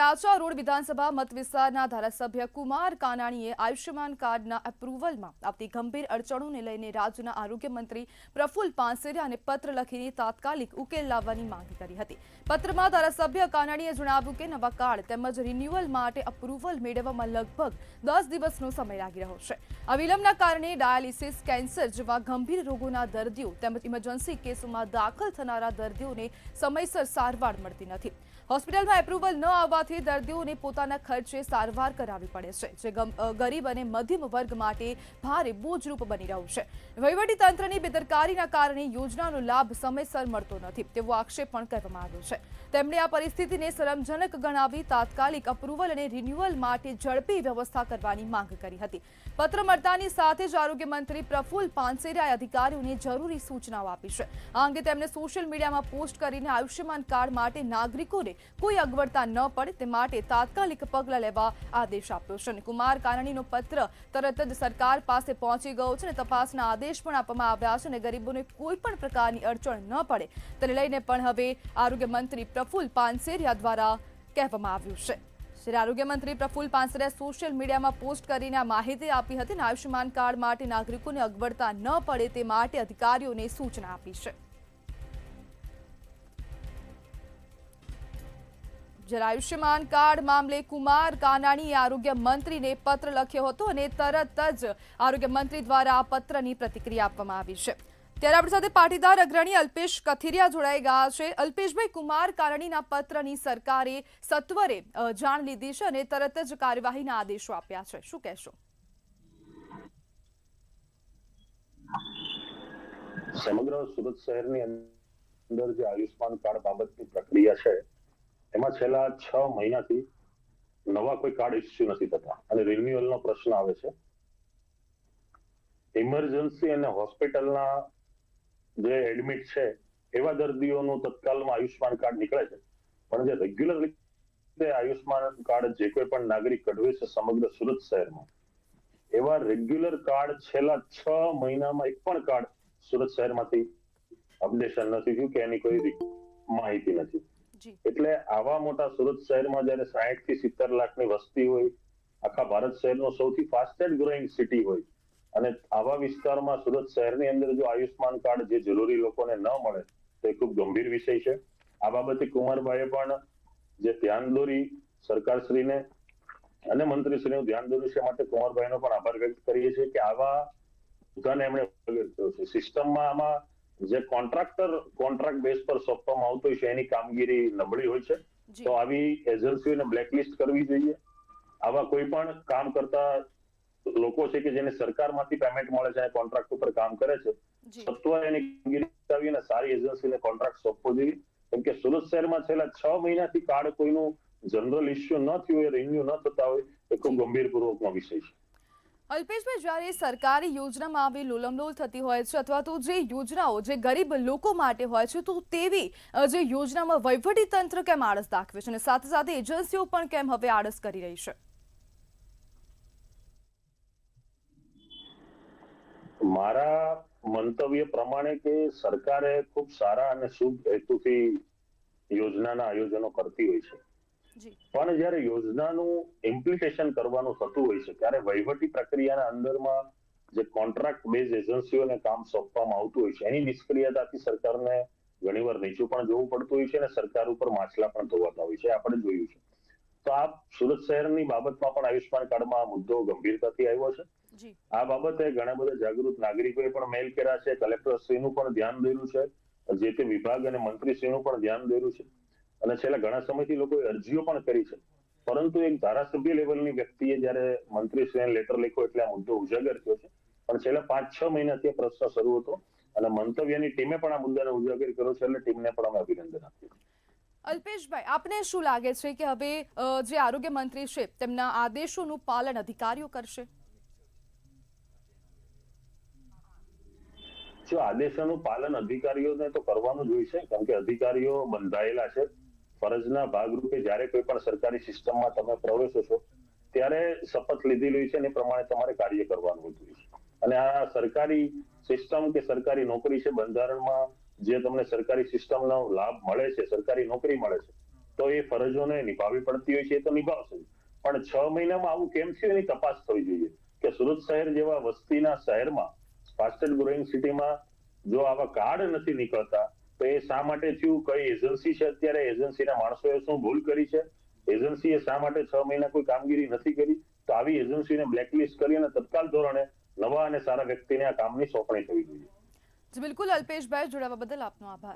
Talaja road વિધાનસભા મત વિસ્તારના ધારાસભ્ય કુમાર કાનાણીએ આયુષ્યમાન કાર્ડના એપ્રુવલમાં આવતી ગંભીર અડચણોને લઈને રાજ્યના આરોગ્ય મંત્રી પ્રફુલ્લ પાનસેરિયાને પત્ર લખીને તાત્કાલિક ઉકેલ લાવવાની માંગ કરી હતી। પત્રમાં ધારાસભ્ય કાનાણીએ જણાવ્યું કે નવા કાર્ડ તેમજ રિન્યુઅલ માટે એપ્રુવલ મેળવવામાં લગભગ 10 દિવસનો સમય લાગી રહ્યો છે। આ વિલંબના કારણે ડાયાલિસિસ, કેન્સર જેવા ગંભીર રોગોના દર્દીઓ તેમજ ઇમરજન્સી કેસોમાં દાખલ થનારા દર્દીઓને સમયસર સારવાર મળતી નથી। હોસ્પિટલમાં એપ્રુવલ ન આવવાથી દર્દીઓને પોતાના ખર્ચે સારવાર કરાવવી પડે છે, જે ગરીબ અને મધ્યમ વર્ગ માટે ભારે બોજરૂપ બની રહ્યું છે। વહીવટીતંત્રની બેદરકારીના કારણે યોજનાનો લાભ સમયસર મળતો નથી તેવો આક્ષેપ પણ કરવામાં આવ્યો છે। તેમણે આ પરિસ્થિતિને શરમજનક ગણાવી તાત્કાલિક એપ્રુવલ અને રિન્યુઅલ માટે ઝડપી વ્યવસ્થા કરવાની માંગ કરી હતી। પત્ર મળતાની સાથે જ આરોગ્ય મંત્રી પ્રફુલ્લ પાનસેરિયાએ અધિકારીઓને જરૂરી સૂચનાઓ આપી છે। આ અંગે તેમણે સોશિયલ મીડિયામાં પોસ્ટ કરીને આયુષ્યમાન કાર્ડ માટે નાગરિકોને કોઈ અગવડતા ન પડે તે માટે તાત્કાલિક પગલાં લેવા આદેશ આપ્યો છે। અને કુમાર કાનાણીનો પત્ર તરત જ સરકાર પાસે પહોંચી ગયો છે અને તપાસના આદેશ પણ આપવામાં આવ્યા છે અને ગરીબોને કોઈ પણ પ્રકારની અડચણ ન પડે તેને લઈને પણ હવે આરોગ્ય મંત્રી પ્રફુલ્લ પાનસેરિયા દ્વારા કહેવામાં આવ્યું છે। આરોગ્ય મંત્રી પ્રફુલ્લ પાનસેરિયાએ સોશિયલ મીડિયામાં પોસ્ટ કરીને આ માહિતી આપી હતી અને આયુષ્યમાન કાર્ડ માટે નાગરિકોને અગવડતા ન પડે તે માટે અધિકારીઓને સૂચના આપી છે। જ્યારે આયુષ્યમાન કાર્ડ મામલે કુમાર કાનાણીએ આરોગ્ય મંત્રીને પત્ર લખ્યો હતો અને તરત જ આરોગ્ય મંત્રી દ્વારા આ પત્રની પ્રતિક્રિયા આપવામાં આવી છે। ત્યારે આપણી સાથે પાટીદાર અગ્રણી અલ્પેશ કથિરિયા જોડાઈ ગયા છે। અલ્પેશભાઈ, કુમાર કાનાણીના પત્રની સરકારે સત્વરે જાણ લીધી છે અને તરત જ કાર્યવાહીના આદેશો આપ્યા છે, શું કહેશો? સમગ્ર સુરત શહેરની અંદર જે આયુષ્યમાન કાર્ડ બાબતની પ્રક્રિયા છે એમાં છેલ્લા 6 મહિનાથી નવા કોઈ કાર્ડ ઇસ્યુ નથી થતા અને રિન્યુઅલનો પ્રશ્ન આવે છે। ઇમરજન્સી અને હોસ્પિટલના જે એડમિટ છે એવા દર્દીઓનું તત્કાલમાં આયુષ્યમાન કાર્ડ નીકળે છે, પણ જે રેગ્યુલર રીતે આયુષ્યમાન કાર્ડ જે કોઈ પણ નાગરિક કઢવે છે સમગ્ર સુરત શહેરમાં, એવા રેગ્યુલર કાર્ડ છેલ્લા 6 મહિનામાં એક પણ કાર્ડ સુરત શહેરમાંથી અપડેશન નથી થયું કે એની કોઈ માહિતી નથી। એટલે આવા મોટા સુરત શહેરમાં જયારે 60 થી 70 લાખની વસ્તી હોય, આખા ભારત શહેરનો સૌથી ફાસ્ટેસ્ટ ગ્રોઈંગ સિટી હોય અને આવા વિસ્તારમાં સુરત શહેરની અંદર જો આયુષ્યમાન કાર્ડ જે જરૂરી લોકોને ન મળે તો એ ખૂબ ગંભીર વિષય છે। આ બાબતે કુમારભાઈએ પણ જે ધ્યાન દોરી સરકારશ્રીને અને મંત્રીશ્રીનું ધ્યાન દોર્યું છે માટે કુમારભાઈનો પણ આભાર વ્યક્ત કરીએ છીએ કે આવા બધાને એમણે કર્યો છે। સિસ્ટમમાં આમાં જે કોન્ટ્રાક્ટ બેઝ પર સોંપવામાં આવતો હોય છે એની કામગીરી નબળી હોય છે, તો આવી એજન્સીઓને બ્લેકલિસ્ટ કરવી જોઈએ। આવા કોઈ પણ કામ કરતા લોકો છે કે જેને સરકારમાંથી પેમેન્ટ મળે છે અને કોન્ટ્રાક્ટ ઉપર કામ કરે છે, સત્વરે એની કામગીરી કરાવીને સારી એજન્સીને કોન્ટ્રાક્ટ સોંપવો જોઈએ। કેમ કે સુરત શહેરમાં છેલ્લા 6 મહિનાથી કાર્ડ કોઈનું જનરલ ઇસ્યુ ન થયું હોય, રિન્યુ ન થતા હોય એ ખૂબ ગંભીરપૂર્વકનો વિષય છે। અલ્પેશભાઈ, જ્યારે સરકારી યોજનામાં આવી લોલમલોલ થતી હોય છે અથવા તો જે યોજનાઓ જે ગરીબ લોકો માટે હોય છે, તો તેવી જે યોજનામાં વહીવટીતંત્ર કેમ આળસ દાખવે છે અને સાથે સાથે એજન્સીઓ પણ કેમ હવે આળસ કરી રહી છે? મારા મંતવ્ય પ્રમાણે કે સરકારે ખૂબ સારા અને શુભ હેતુથી યોજનાના આયોજનો કરતી હોય છે, પણ જયારે યોજનાનું ઇમ્પ્લિમેન્ટેશન કરવાનું થતું હોય છે ત્યારે વહીવટી પ્રક્રિયાના અંદરમાં જે કોન્ટ્રાક્ટ બેઝ એજન્સીઓને કામ સોંપવામાં આવતું હોય છે એની નિષ્ક્રિયતાથી સરકારને ઘણીવાર નીચું પણ જોવું પડતું હોય છે અને સરકાર ઉપર માછલા પણ ધોવાતા હોય છે, આપણે જોયું છે। તો આ સુરત શહેરની બાબતમાં પણ આયુષ્યમાન કાર્ડમાં આ મુદ્દો ગંભીરતાથી આવ્યો છે। આ બાબતે ઘણા બધા જાગૃત નાગરિકોએ પણ મેલ કર્યા છે, કલેક્ટરશ્રીનું પણ ધ્યાન દોર્યું છે, જે તે વિભાગ અને મંત્રીશ્રીનું પણ ધ્યાન દોર્યું છે અને છેલ્લા ઘણા સમયથી લોકોએ અરજીઓ પણ કરી છે, પરંતુ એક ધારાસભ્ય લેવલની વ્યક્તિએ જયારે મંત્રીશ્રીને લેટર લખ્યો એટલે આ મુદ્દો ઉજાગર થયો છે। પણ છેલ્લા 5-6 મહિનાથી આ પ્રશ્ન શરૂ હતો અને મંતવ્યની ટીમે પણ આ મુદ્દાને ઉજાગર કર્યો છે, એટલે ટીમને પણ અમે અભિનંદન આપ્યું છે। અલ્પેશભાઈ, આપને શું લાગે છે કે હવે જે આરોગ્ય મંત્રી છે તેમના આદેશોનું પાલન અધિકારીઓ કરશે? જો આદેશોનું પાલન અધિકારીઓને તો કરવાનું જ હોય છે, કારણ કે અધિકારીઓ બંધાયેલા છે। ફરજના ભાગરૂપે જ્યારે કોઈ પણ સરકારી સિસ્ટમમાં તમે પ્રવેશો છો ત્યારે શપથ લીધેલી હોય છે અને એ પ્રમાણે તમારે કાર્ય કરવાનું હોતું હોય છે। અને આ સરકારી સિસ્ટમ કે સરકારી નોકરી છે, બંધારણમાં જે તમને સરકારી સિસ્ટમનો લાભ મળે છે, સરકારી નોકરી મળે છે, તો એ ફરજોને નિભાવવી પડતી હોય છે એ તો નિભાવશે, પણ 6 મહિનામાં આવું કેમ થયું એની તપાસ થવી જોઈએ કે સુરત શહેર જેવા વસ્તીના શહેરમાં, ફાસ્ટેસ્ટ ગ્રોઈંગ સિટીમાં જો આવા કાર્ડ નથી નીકળતા તો એ શા માટે થયું? કઈ એજન્સી છે અત્યારે? એજન્સીના માણસોએ શું ભૂલ કરી છે? એજન્સીએ શા માટે 6 મહિના કોઈ કામગીરી નથી કરી? તો આવી એજન્સીને બ્લેકલિસ્ટ કરી અને તત્કાલ ધોરણે નવા અને સારા વ્યક્તિને આ કામની સોંપણી થવી જોઈએ. જી બિલકુલ, અલ્પેશભાઈ, જોડાવા બદલ આપનો આભાર.